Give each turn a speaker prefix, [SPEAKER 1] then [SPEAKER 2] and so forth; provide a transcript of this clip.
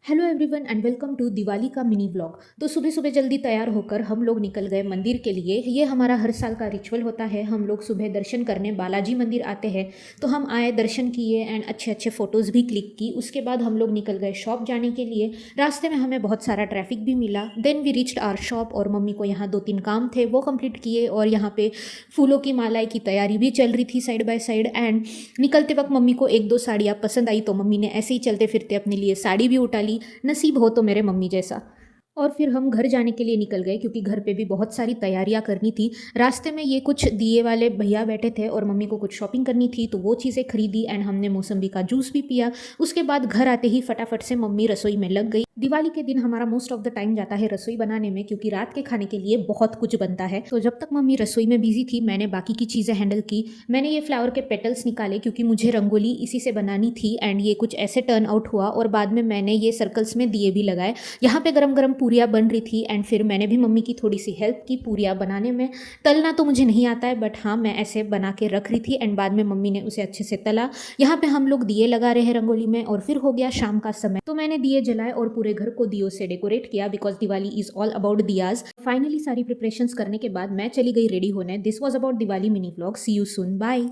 [SPEAKER 1] Hello everyone and welcome to Diwali का mini vlog. तो सुबह सुबह जल्दी तैयार होकर हम लोग निकल गए मंदिर के लिए। ये हमारा हर साल का रिचुअल होता है। हम लोग सुबह दर्शन करने बालाजी मंदिर आते हैं। तो हम आए, दर्शन किए एंड अच्छे अच्छे फ़ोटोज़ भी क्लिक की। उसके बाद हम लोग निकल गए शॉप जाने के लिए। रास्ते में हमें बहुत सारा ट्रैफिक भी मिला। Then we reached our shop और मम्मी को यहाँ 2-3 काम थे वो कंप्लीट किए। और यहाँ पे फूलों की मालाएँ की तैयारी भी चल रही थी साइड बाय साइड। एंड निकलते वक्त मम्मी को 1-2 साड़ियाँ पसंद आई तो मम्मी ने ऐसे ही चलते फिरते अपने लिए साड़ी भी उठा ली। नसीब हो तो मेरे मम्मी जैसा। और फिर हम घर जाने के लिए निकल गए क्योंकि घर पे भी बहुत सारी तैयारियां करनी थी। रास्ते में ये कुछ दिए वाले भैया बैठे थे और मम्मी को कुछ शॉपिंग करनी थी तो वो चीज़ें खरीदी एंड हमने मौसम्बी का जूस भी पिया। उसके बाद घर आते ही फटाफट से मम्मी रसोई में लग गई। दिवाली के दिन हमारा मोस्ट ऑफ द टाइम जाता है रसोई बनाने में क्योंकि रात के खाने के लिए बहुत कुछ बनता है। तो जब तक मम्मी रसोई में बिजी थी मैंने बाकी की चीज़ें हैंडल की। मैंने ये फ्लावर के पेटल्स निकाले क्योंकि मुझे रंगोली इसी से बनानी थी एंड ये कुछ ऐसे टर्न आउट हुआ। और बाद में मैंने ये सर्कल्स में दिए भी लगाए। यहाँ पे गरम गरम पूरियाँ बन रही थी एंड फिर मैंने भी मम्मी की थोड़ी सी हेल्प की पूरियाँ बनाने में। तलना तो मुझे नहीं आता है बट हाँ, मैं ऐसे बना के रख रही थी एंड बाद में मम्मी ने उसे अच्छे से तला। यहाँ पे हम लोग दिए लगा रहे हैं रंगोली में और फिर हो गया शाम का समय तो मैंने दिए जलाए और पूरे घर को दियों से डेकोरेट किया because Diwali is all about diyas. Finally सारी प्रिपरेशंस करने के बाद मैं चली गई रेडी होने। This was about Diwali mini vlog. See you soon, bye.